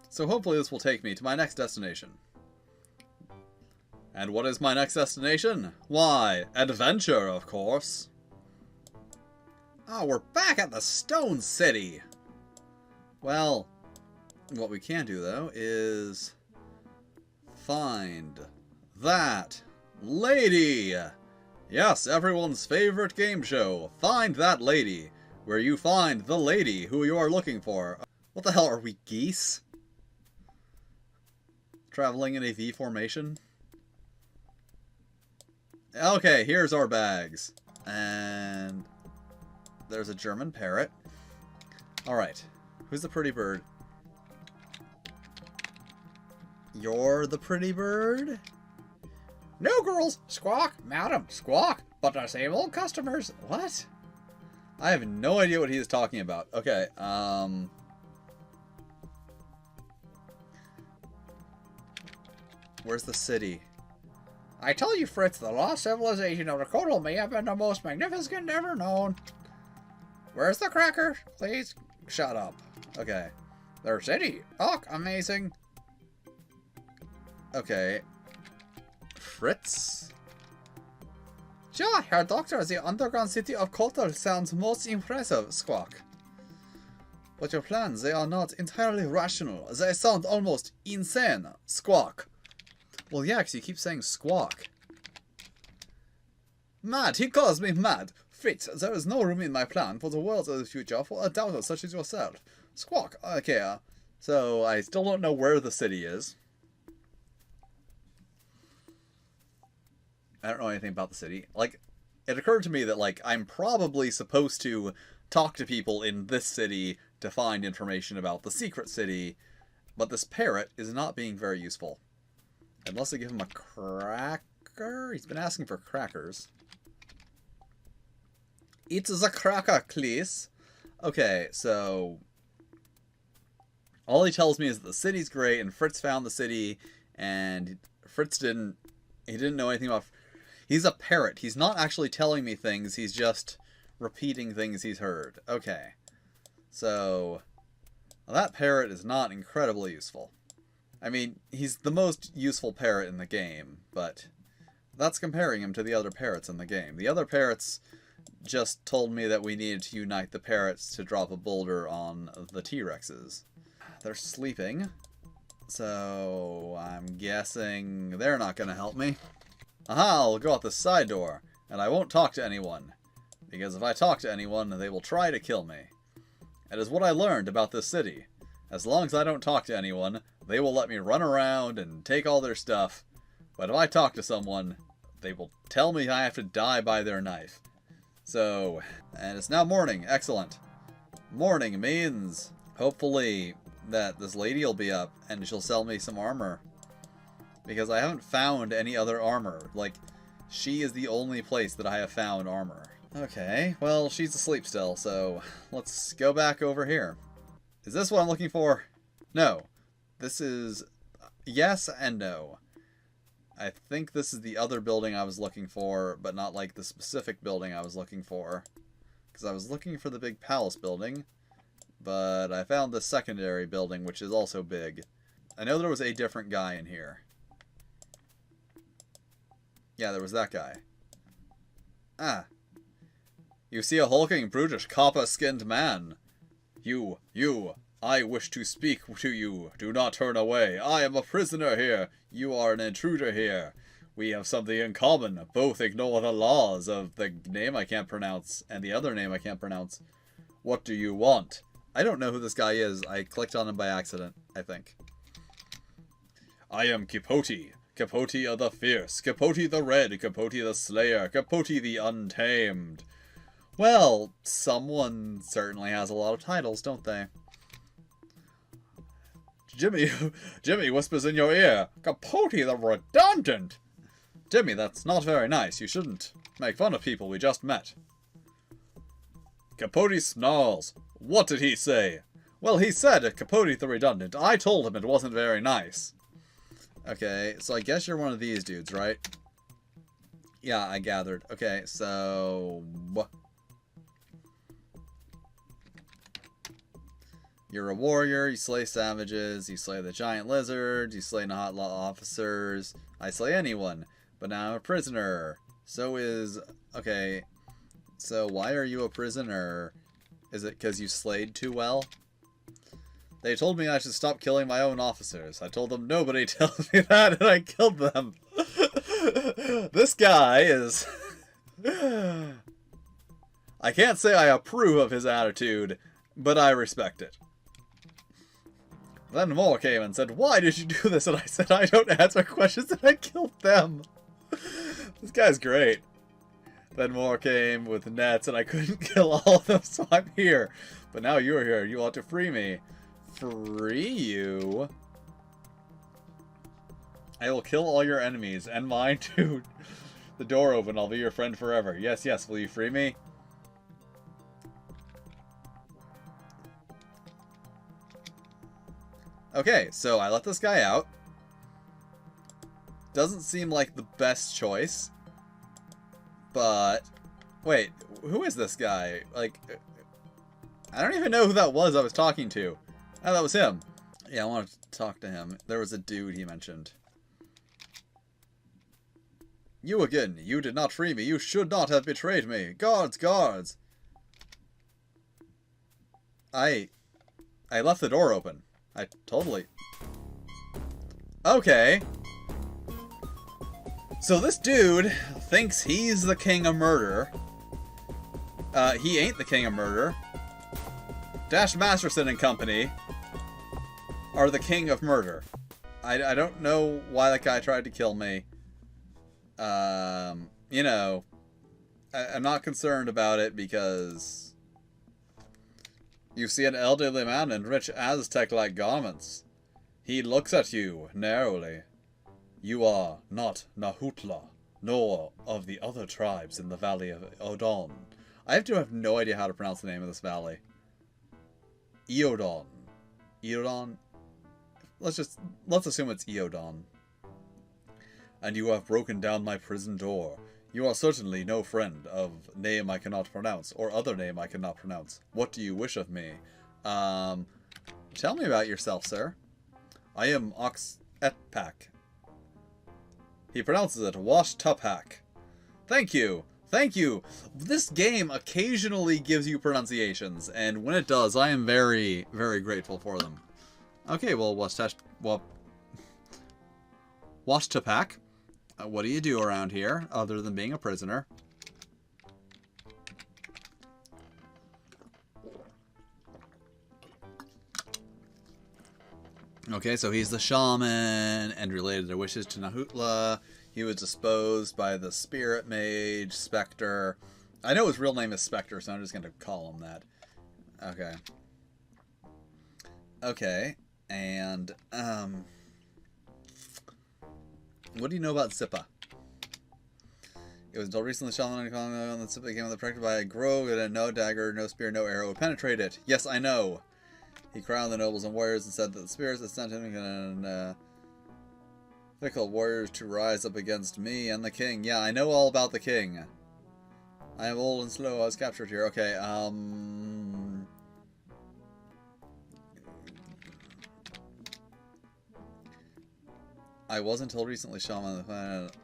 So hopefully this will take me to my next destination. And what is my next destination? Why, adventure, of course. Oh, we're back at the Stone City. Well, what we can do, though, is find that lady. Yes, everyone's favorite game show. Find that lady, where you find the lady who you are looking for. What the hell, are we geese? Traveling in a V formation? Okay, here's our bags. And there's a German parrot. Alright, who's the pretty bird? You're the pretty bird? No, girls! Squawk! Madam! Squawk! But the same old customers! What? I have no idea what he is talking about. Okay, where's the city? I tell you, Fritz, the lost civilization of Dakota may have been the most magnificent ever known. Where's the cracker? Please shut up. Okay. Their city. Oh, amazing. Okay. Fritz? Ja, Herr Doctor, the underground city of Kotal sounds most impressive, Squawk. But your plans, they are not entirely rational. They sound almost insane, Squawk. Well, yeah, because you keep saying Squawk. Mad! He calls me mad! Fritz, there is no room in my plan for the world of the future for a doubter such as yourself. Squawk! Okay, so I still don't know where the city is. I don't know anything about the city. Like, it occurred to me that, like, I'm probably supposed to talk to people in this city to find information about the secret city, but this parrot is not being very useful. Unless I give him a cracker? He's been asking for crackers. It's the cracker, please. Okay, so all he tells me is that the city's great, and Fritz found the city, and Fritz didn't know anything about... He's a parrot. He's not actually telling me things, he's just repeating things he's heard. Okay. So, well, that parrot is not incredibly useful. I mean, he's the most useful parrot in the game, but that's comparing him to the other parrots in the game. The other parrots just told me that we needed to unite the parrots to drop a boulder on the T-Rexes. They're sleeping, so I'm guessing they're not going to help me. Aha, I'll go out the side door, and I won't talk to anyone, because if I talk to anyone, they will try to kill me. It is what I learned about this city. As long as I don't talk to anyone, they will let me run around and take all their stuff. But if I talk to someone, they will tell me I have to die by their knife. So, and it's now morning. Excellent. Morning means, hopefully, that this lady will be up and she'll sell me some armor. Because I haven't found any other armor. Like, she is the only place that I have found armor. Okay, well, she's asleep still, so let's go back over here. Is this what I'm looking for? No. This is... yes and no. I think this is the other building I was looking for, but not like the specific building I was looking for. Because I was looking for the big palace building, but I found the secondary building, which is also big. I know there was a different guy in here. Yeah, there was that guy. Ah. You see a hulking, brutish, copper-skinned man. You, I wish to speak to you. Do not turn away. I am a prisoner here. You are an intruder here. We have something in common. Both ignore the laws of the name I can't pronounce and the other name I can't pronounce. What do you want? I don't know who this guy is. I clicked on him by accident, I think. I am Capote. Capote of the Fierce. Capote the Red. Capote the Slayer. Capote the Untamed. Well, someone certainly has a lot of titles, don't they? Jimmy whispers in your ear, Capote the Redundant! Jimmy, that's not very nice. You shouldn't make fun of people we just met. Capote snarls. What did he say? Well, he said Capote the Redundant. I told him it wasn't very nice. Okay, so I guess you're one of these dudes, right? Yeah, I gathered. Okay, so... You're a warrior, you slay savages, you slay the giant lizards, you slay Nahuatl officers. I slay anyone, but now I'm a prisoner. So is... Okay, so why are you a prisoner? Is it because you slayed too well? They told me I should stop killing my own officers. I told them nobody tells me that, and I killed them. This guy is... I can't say I approve of his attitude, but I respect it. Then more came and said, why did you do this? And I said, I don't answer questions, and I killed them. This guy's great. Then more came with nets, and I couldn't kill all of them, so I'm here. But now you're here. You ought to free me. Free you? I will kill all your enemies, and mine too. The door open. I'll be your friend forever. Yes, yes. Will you free me? Okay, so I let this guy out. Doesn't seem like the best choice. But... Wait, who is this guy? Like... I don't even know who that was I was talking to. Oh, that was him. Yeah, I want to talk to him. There was a dude he mentioned. You again. You did not free me. You should not have betrayed me. Guards, guards. I left the door open. I totally... Okay. So this dude thinks he's the king of murder. He ain't the king of murder. Dash Masterson and company are the king of murder. I don't know why that guy tried to kill me. You know, I'm not concerned about it because... You see an elderly man in rich Aztec-like garments. He looks at you narrowly. You are not Nahuatl, nor of the other tribes in the valley of Odon. I have no idea how to pronounce the name of this valley. Eodon. Eodon? Let's assume it's Eodon. And you have broken down my prison door. You are certainly no friend of name I cannot pronounce, or other name I cannot pronounce. What do you wish of me? Tell me about yourself, sir. I am Ox Etpak. He pronounces it Wash Tupak. Thank you! Thank you! This game occasionally gives you pronunciations, and when it does, I am very, very grateful for them. Okay, well, Wash Tupak. What do you do around here, other than being a prisoner? Okay, so he's the shaman, and related their wishes to Nahuatl. He was disposed by the spirit mage, Spectre. I know his real name is Spectre, so I'm just going to call him that. Okay. Okay, and, what do you know about Zipa? It was until recently shaman that Zipa became protected by a grove and no dagger, no spear, no arrow would penetrate it. Yes, I know. He crowned the nobles and warriors and said that the spirits that sent him can fickle warriors to rise up against me and the king. Yeah, I know all about the king. I am old and slow. I was captured here. Okay, I was until recently shaman on the planet.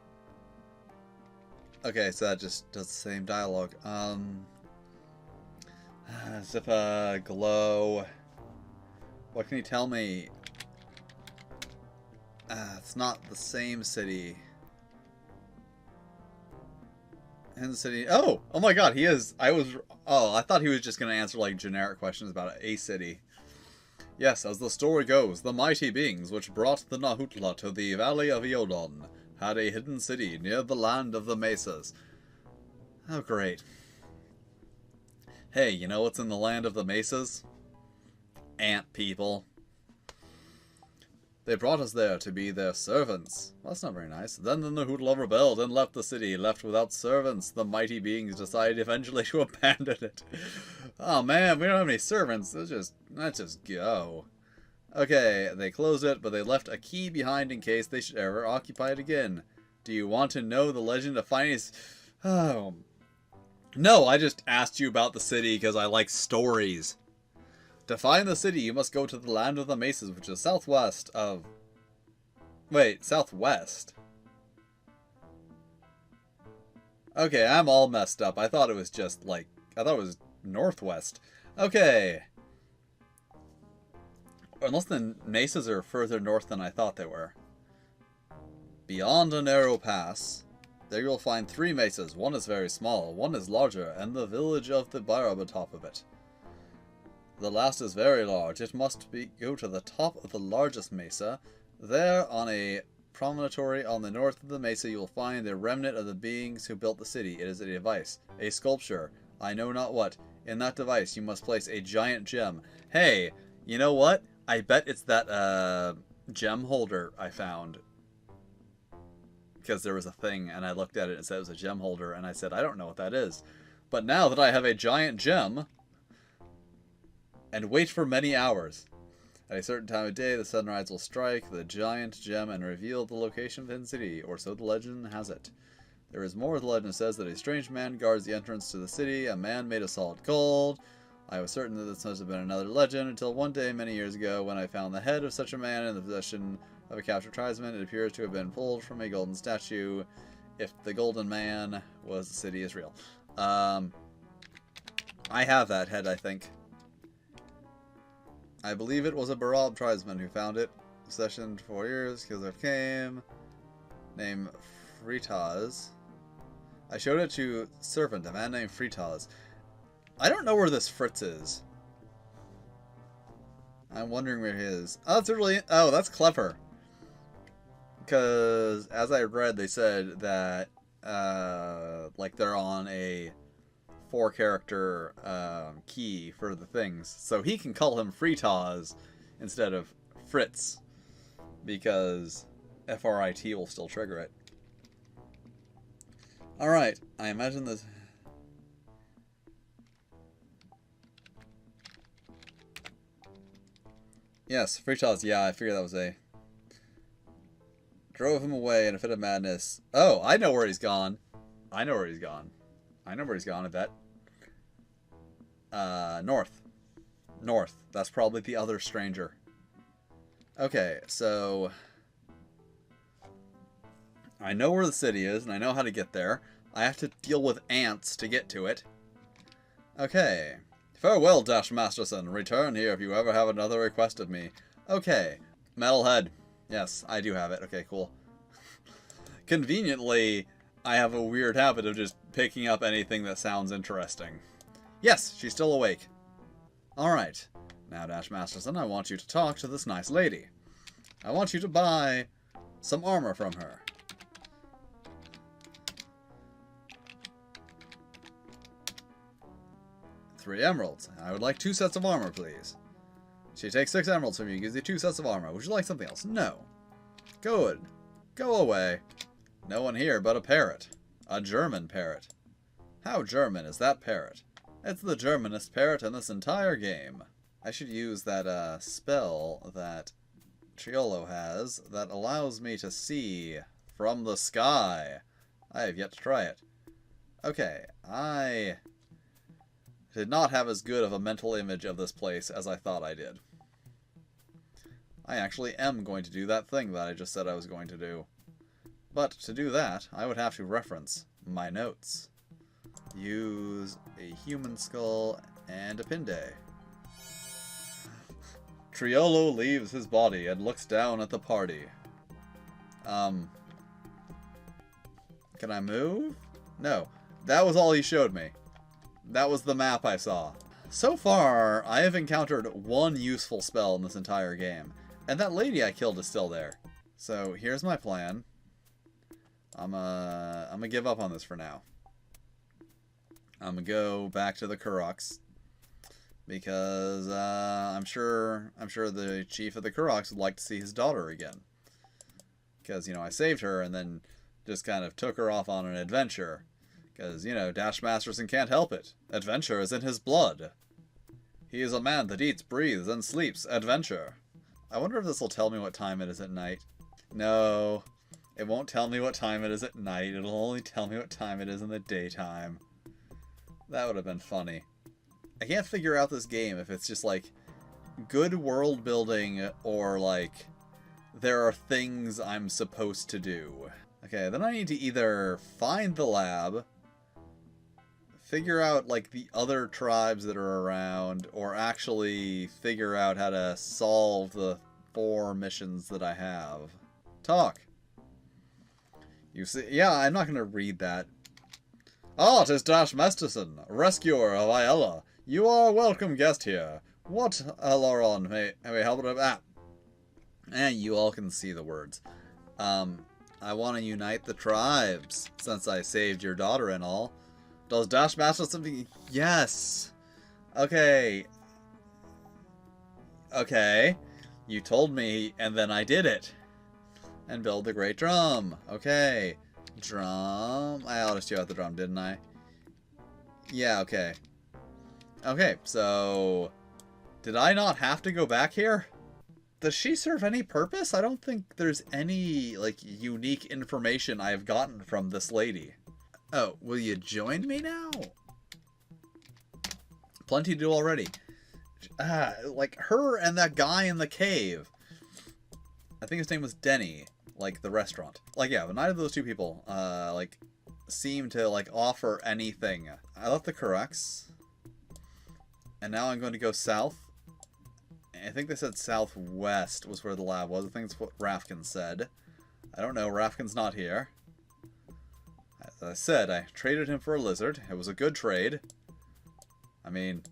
Okay, so that just does the same dialogue. Zipa, glow. What can you tell me? It's not the same city. In the city. Oh my god, he is. I thought he was just going to answer like generic questions about a city. Yes, as the story goes, the mighty beings which brought the Nahuatl to the valley of Eodon had a hidden city near the land of the mesas. Oh, great. Hey, you know what's in the land of the mesas? Ant people. They brought us there to be their servants. Well, that's not very nice. Then the Nahuatl rebelled and left the city. Left without servants, the mighty beings decided eventually to abandon it. Oh man, we don't have any servants. Let's just go. Okay, they closed it, but they left a key behind in case they should ever occupy it again. Do you want to know the legend of Phineas? Oh. No, I just asked you about the city because I like stories. To find the city, you must go to the land of the mesas, which is southwest of... Wait, southwest? Okay, I'm all messed up. I thought it was just, like... I thought it was northwest. Okay. Unless the mesas are further north than I thought they were. Beyond a narrow pass, there you'll find 3 mesas. One is very small, one is larger, and the village of the Barab atop of it. The last is very large. It must go to the top of the largest mesa. There, on a promontory on the north of the mesa, you will find the remnant of the beings who built the city. It is a device, a sculpture, I know not what. In that device, you must place a giant gem. Hey, you know what? I bet it's that gem holder I found. Because there was a thing, and I looked at it and said it was a gem holder, and I said, I don't know what that is. But now that I have a giant gem, and wait for many hours. At a certain time of day, the sunrise will strike the giant gem and reveal the location of the hidden city, or so the legend has it. There is more. The legend says that a strange man guards the entrance to the city, a man made of solid gold. I was certain that this must have been another legend, until one day many years ago, when I found the head of such a man in the possession of a captured tribesman. It appears to have been pulled from a golden statue. If the golden man was the city is real. I have that head, I think. I believe it was a Barab tribesman who found it. Possession for 4 years, because there came. Named Fritaz. I showed it to Servant, a man named Fritaz. I don't know where this Fritz is. I'm wondering where he is. Oh, that's really... Oh, that's clever. Because, as I read, they said that, like, they're on a 4-character key for the things. So he can call him Fritaz instead of Fritz. Because FRIT will still trigger it. Alright, I imagine this... Yes, Fritaz, yeah, I figured that was a... Drove him away in a fit of madness. Oh, I know where he's gone. I know where he's gone. I know where he's gone, I bet. North. North. That's probably the other stranger. Okay, so... I know where the city is, and I know how to get there. I have to deal with ants to get to it. Okay. Farewell, Dash Masterson. Return here if you ever have another request of me. Okay. Metalhead. Yes, I do have it. Okay, cool. Conveniently, I have a weird habit of just picking up anything that sounds interesting. Yes, she's still awake. Alright. Now, Dash Masterson, I want you to talk to this nice lady. I want you to buy some armor from her. 3 emeralds. I would like 2 sets of armor, please. She takes 6 emeralds from you, gives you 2 sets of armor. Would you like something else? No. Good. Go away. No one here but a parrot. A German parrot. How German is that parrot? It's the Germanest parrot in this entire game. I should use that spell that Triolo has that allows me to see from the sky. I have yet to try it. Okay, I did not have as good of a mental image of this place as I thought I did. I actually am going to do that thing that I just said I was going to do. But to do that, I would have to reference my notes. Use a human skull and a Pinde. Triolo leaves his body and looks down at the party. Can I move? No. That was all he showed me. That was the map I saw. So far, I have encountered 1 useful spell in this entire game. And that lady I killed is still there. So, here's my plan. I'm gonna give up on this for now. I'm gonna go back to the Kuroks. Because, I'm sure the chief of the Kuroks would like to see his daughter again. Because, you know, I saved her and then just kind of took her off on an adventure. Because, you know, Dash Masterson can't help it. Adventure is in his blood. He is a man that eats, breathes, and sleeps adventure. I wonder if this will tell me what time it is at night. No, it won't tell me what time it is at night. It'll only tell me what time it is in the daytime. That would have been funny. I can't figure out this game if it's just like, good world building or, like, there are things I'm supposed to do. Okay, then I need to either find the lab, figure out, like, the other tribes that are around, or actually figure out how to solve the 4 missions that I have. Talk! You see, yeah, I'm not going to read that. Ah, 'tis Dash Masterson, rescuer of Ayala. You are a welcome guest here. What, Aloron, may help it? Ah. And you all can see the words. I want to unite the tribes, since I saved your daughter and all. Does Dash Masterson... Yes! Okay. Okay. You told me, and then I did it. And build the great drum. Okay. Drum. I ought to out the drum, didn't I? Yeah, okay. Okay, so... Did I not have to go back here? Does she serve any purpose? I don't think there's any, like, unique information I've gotten from this lady. Oh, will you join me now? Plenty to do already. Like, her and that guy in the cave. I think his name was Denny. Like, the restaurant. Like, yeah, but neither of those two people, like, seem to, like, offer anything. I left the Correx. And now I'm going to go south. I think they said southwest was where the lab was. I think that's what Rafkin said. I don't know. Rafkin's not here. As I said, I traded him for a lizard. It was a good trade. I mean,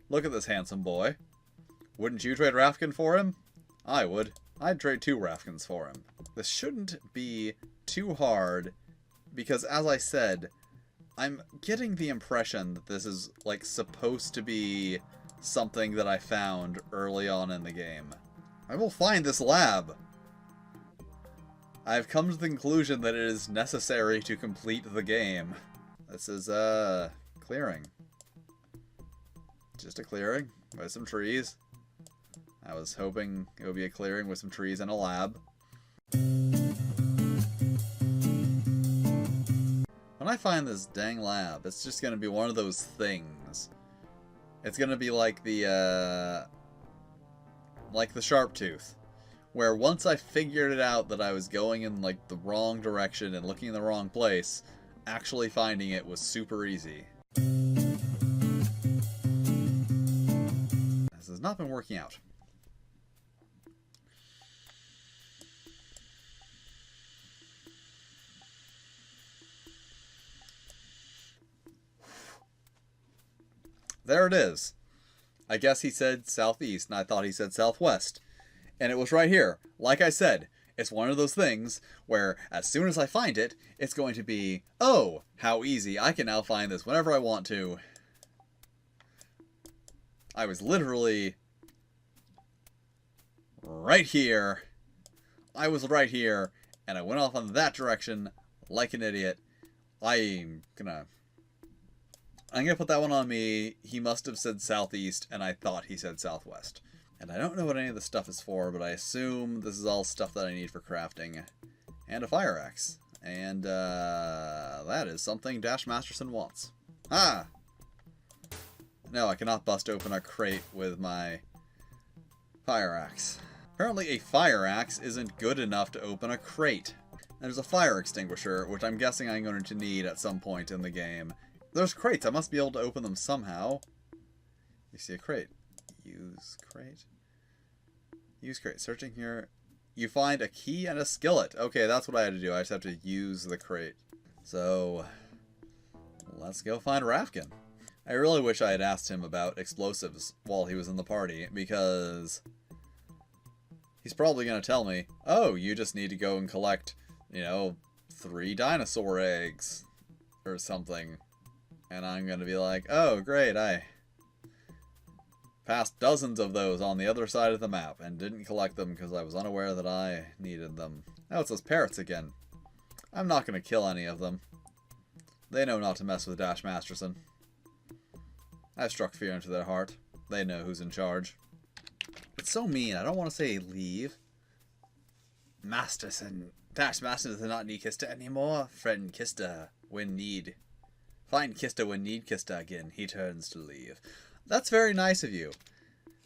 look at this handsome boy. Wouldn't you trade Rafkin for him? I would. I'd trade 2 Rafkins for him. This shouldn't be too hard, because as I said, I'm getting the impression that this is, like, supposed to be something that I found early on in the game. I will find this lab. I've come to the conclusion that it is necessary to complete the game. This is, clearing. Just a clearing with some trees. I was hoping it would be a clearing with some trees and a lab. When I find this dang lab, it's just gonna be one of those things. It's gonna be like the sharp tooth, where once I figured it out that I was going in, like, the wrong direction and looking in the wrong place, actually finding it was super easy. This has not been working out. There it is. I guess he said southeast, and I thought he said southwest. And it was right here. Like I said, it's one of those things where as soon as I find it, it's going to be, oh, how easy. I can now find this whenever I want to. I was literally right here. I was right here, and I went off in that direction like an idiot. I'm gonna put that one on me. He must have said southeast, and I thought he said southwest. And I don't know what any of this stuff is for, but I assume this is all stuff that I need for crafting. And a fire axe. And, that is something Dash Masterson wants. Ah! No, I cannot bust open a crate with my fire axe. Apparently a fire axe isn't good enough to open a crate. There's a fire extinguisher, which I'm guessing I'm going to need at some point in the game. There's crates. I must be able to open them somehow. You see a crate. Use crate. Use crate. Searching here. You find a key and a skillet. Okay, that's what I had to do. I just have to use the crate. So, let's go find Rafkin. I really wish I had asked him about explosives while he was in the party, because he's probably going to tell me, oh, you just need to go and collect, 3 dinosaur eggs or something. And I'm going to be like, oh, great, I passed dozens of those on the other side of the map and didn't collect them because I was unaware that I needed them. Now it's those parrots again. I'm not going to kill any of them. They know not to mess with Dash Masterson. I've struck fear into their heart. They know who's in charge. It's so mean. I don't want to say leave. Masterson. Dash Masterson does not need Kista anymore. Friend Kista when need. Find Kista when need Kista again. He turns to leave. That's very nice of you.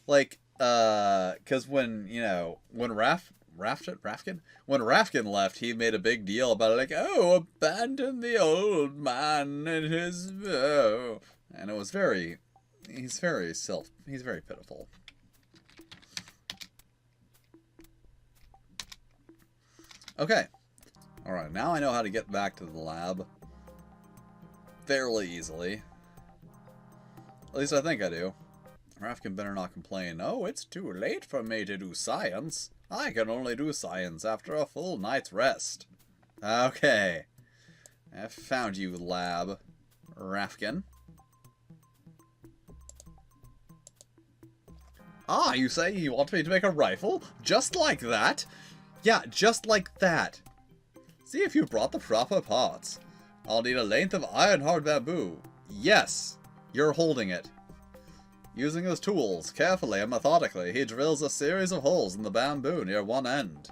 Like, Because when, you know, when when Rafkin left, he made a big deal about it, like, oh, abandon the old man and his, oh. And it was very, he's very pitiful. Okay. Alright, now I know how to get back to the lab fairly easily. At least I think I do. Rafkin better not complain. Oh, it's too late for me to do science. I can only do science after a full night's rest. Okay. I found you, lab. Rafkin. Ah, you say you want me to make a rifle? Just like that? Yeah, just like that. See if you brought the proper parts. I'll need a length of iron-hard bamboo. Yes, you're holding it. Using his tools, carefully and methodically, he drills a series of holes in the bamboo near one end.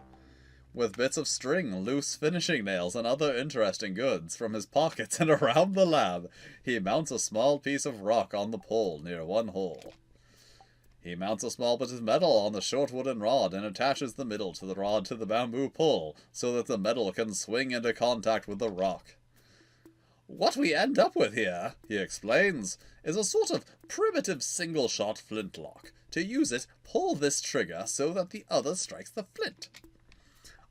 With bits of string, loose finishing nails, and other interesting goods from his pockets and around the lab, he mounts a small piece of rock on the pole near one hole. He mounts a small bit of metal on the short wooden rod and attaches the middle to the rod to the bamboo pole so that the metal can swing into contact with the rock. What we end up with here, he explains, is a sort of primitive single-shot flintlock. To use it, pull this trigger so that the other strikes the flint.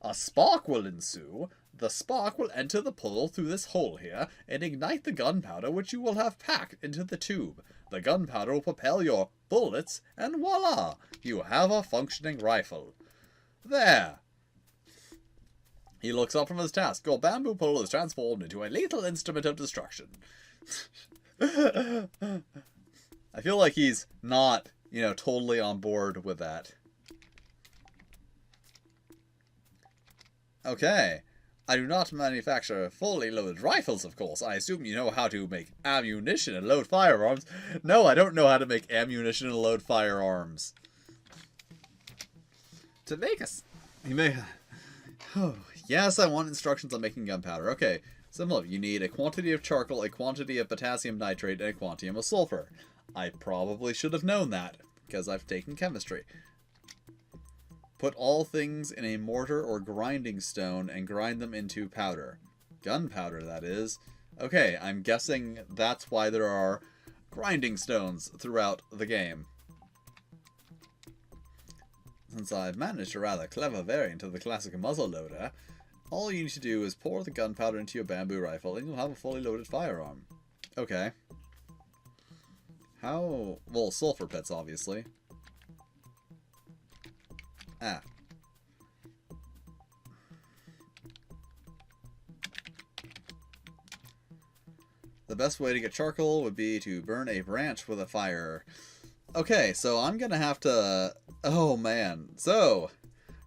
A spark will ensue. The spark will enter the pole through this hole here and ignite the gunpowder which you will have packed into the tube. The gunpowder will propel your bullets, and voila! You have a functioning rifle. There! He looks up from his task. Your bamboo pole is transformed into a lethal instrument of destruction. I feel like he's not, you know, totally on board with that. Okay. I do not manufacture fully loaded rifles, of course. I assume you know how to make ammunition and load firearms. No, I don't know how to make ammunition and load firearms. To make us... Oh, yes, I want instructions on making gunpowder. Okay, simple. You need a quantity of charcoal, a quantity of potassium nitrate, and a quantity of sulfur. I probably should have known that, because I've taken chemistry. Put all things in a mortar or grinding stone and grind them into powder. Gunpowder, that is. Okay, I'm guessing that's why there are grinding stones throughout the game. Since I've managed a rather clever variant of the classic muzzleloader, all you need to do is pour the gunpowder into your bamboo rifle and you'll have a fully loaded firearm. Okay. How... well, sulfur pits, obviously. Ah. The best way to get charcoal would be to burn a branch with a fire. Okay, so I'm gonna have to... oh man. So,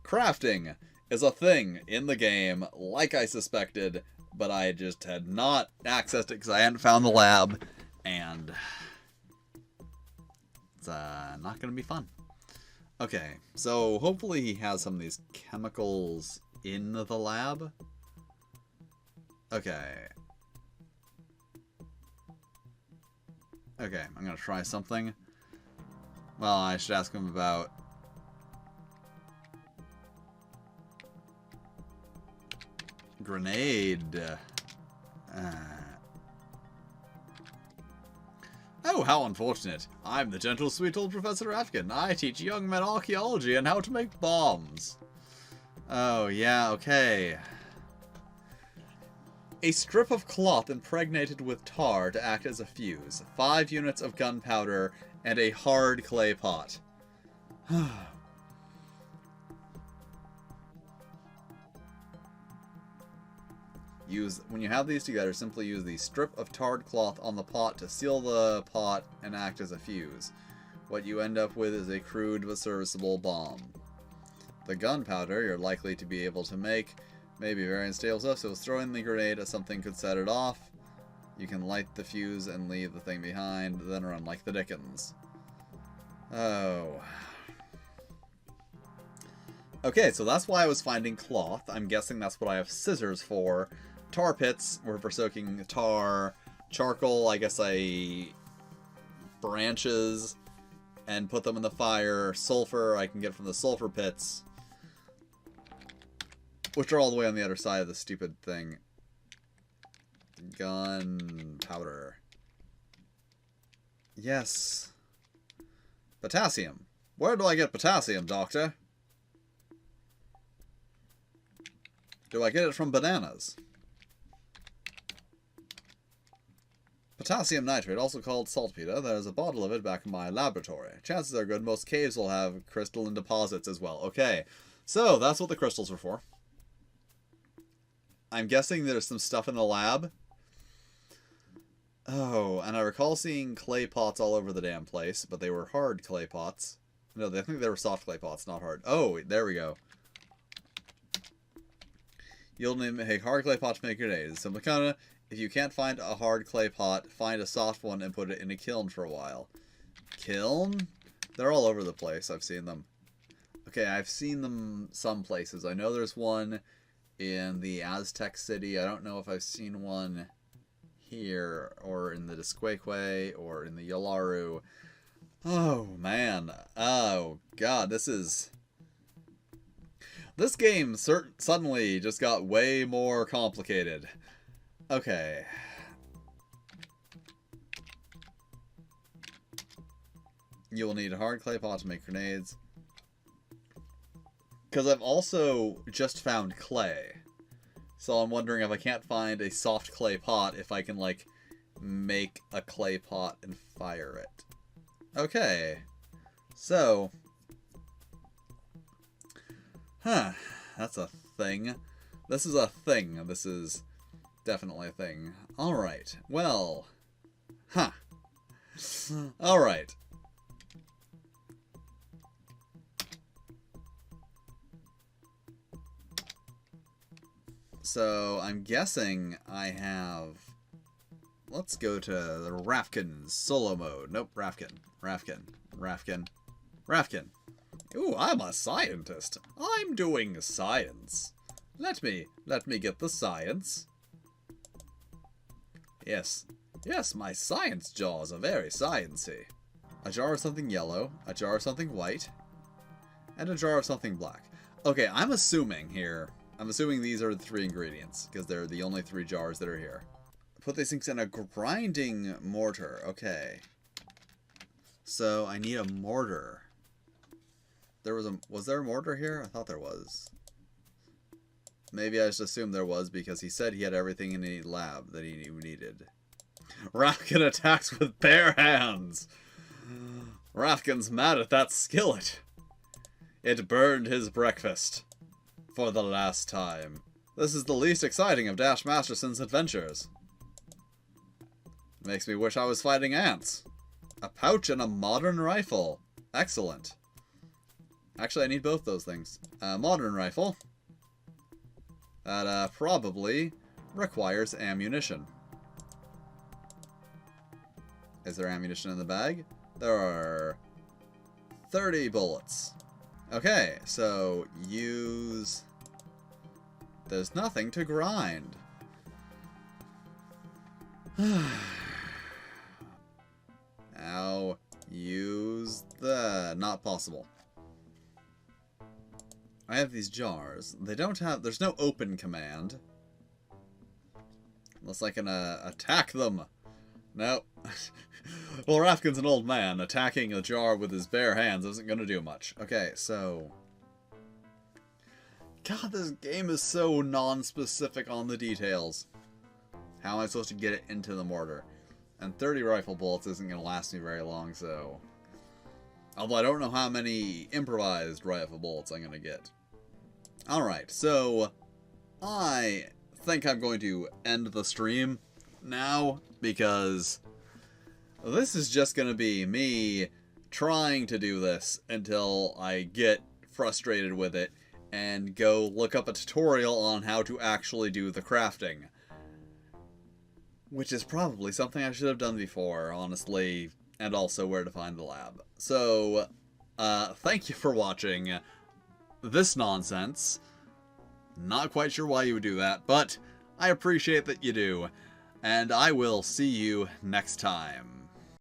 crafting is a thing in the game, like I suspected, but I just had not accessed it because I hadn't found the lab, and it's not gonna be fun. Okay, so hopefully he has some of these chemicals in the lab. Okay. Okay, I'm gonna try something. Well, I should ask him about... grenade. Oh, how unfortunate. I'm the gentle, sweet old Professor Rafkin. I teach young men archaeology and how to make bombs. Oh, yeah, okay. A strip of cloth impregnated with tar to act as a fuse. 5 units of gunpowder and a hard clay pot. When you have these together, simply use the strip of tarred cloth on the pot to seal the pot and act as a fuse. What you end up with is a crude but serviceable bomb. The gunpowder you're likely to be able to make may be very unstable stuff, so throwing the grenade at something could set it off. You can light the fuse and leave the thing behind, then run like the Dickens. Oh. Okay, so that's why I was finding cloth. I'm guessing that's what I have scissors for. Tar pits were for soaking tar. Charcoal, I guess branches. and put them in the fire. Sulfur I can get from the sulfur pits, which are all the way on the other side of the stupid thing. Gunpowder. Yes. Potassium. Where do I get potassium, Doctor? Do I get it from bananas? Potassium nitrate, also called saltpeter. There's a bottle of it back in my laboratory. Chances are good most caves will have crystalline deposits as well. Okay, so that's what the crystals are for. I'm guessing there's some stuff in the lab. Oh, and I recall seeing clay pots all over the damn place, but they were hard clay pots. No, I think they were soft clay pots, not hard. Oh, there we go. You'll need a hard clay pot to make grenades. So, Makana, if you can't find a hard clay pot, find a soft one and put it in a kiln for a while. Kiln? They're all over the place. I've seen them. Okay, I've seen them some places. I know there's one in the Aztec city. I don't know if I've seen one here, or in the Disqueque, or in the Yolaru. Oh, man. Oh, God, this game suddenly just got way more complicated. Okay. You will need a hard clay pot to make grenades. Because I've also just found clay. So I'm wondering if I can't find a soft clay pot, if I can, like, make a clay pot and fire it. Okay. So. Huh. That's a thing. This is a thing. This is definitely a thing. Alright. Well. Huh. Alright. So, I'm guessing I have... Let's go to the Rafkin's solo mode. Nope, Rafkin. Ooh, I'm a scientist. I'm doing science. Let me get the science. Yes, my science jaws are very sciencey. A jar of something yellow, a jar of something white, and a jar of something black. Okay, I'm assuming these are the 3 ingredients, because they're the only 3 jars that are here. Put these things in a grinding mortar. Okay. So, I need a mortar. Was there a mortar here? I thought there was. Maybe I just assumed there was, because he said he had everything in the lab that he needed. Rafkin attacks with bare hands! Rafkin's mad at that skillet. It burned his breakfast. For the last time. This is the least exciting of Dash Masterson's adventures. Makes me wish I was fighting ants. A pouch and a modern rifle. Excellent. Actually, I need both those things. A modern rifle. That probably requires ammunition. Is there ammunition in the bag? There are 30 bullets. Okay, so use... There's nothing to grind. Now, use the... Not possible. I have these jars. They don't have... There's no open command. Unless I can attack them. No. Well, Rafkin's an old man. Attacking a jar with his bare hands isn't going to do much. Okay, so... God, this game is so non-specific on the details. How am I supposed to get it into the mortar? And 30 rifle bullets isn't going to last me very long, so... Although I don't know how many improvised rifle bullets I'm going to get. Alright, so... I think I'm going to end the stream now, because... This is just going to be me trying to do this until I get frustrated with it and go look up a tutorial on how to actually do the crafting. Which is probably something I should have done before, honestly, and also where to find the lab. So, thank you for watching this nonsense. Not quite sure why you would do that, but I appreciate that you do, and I will see you next time.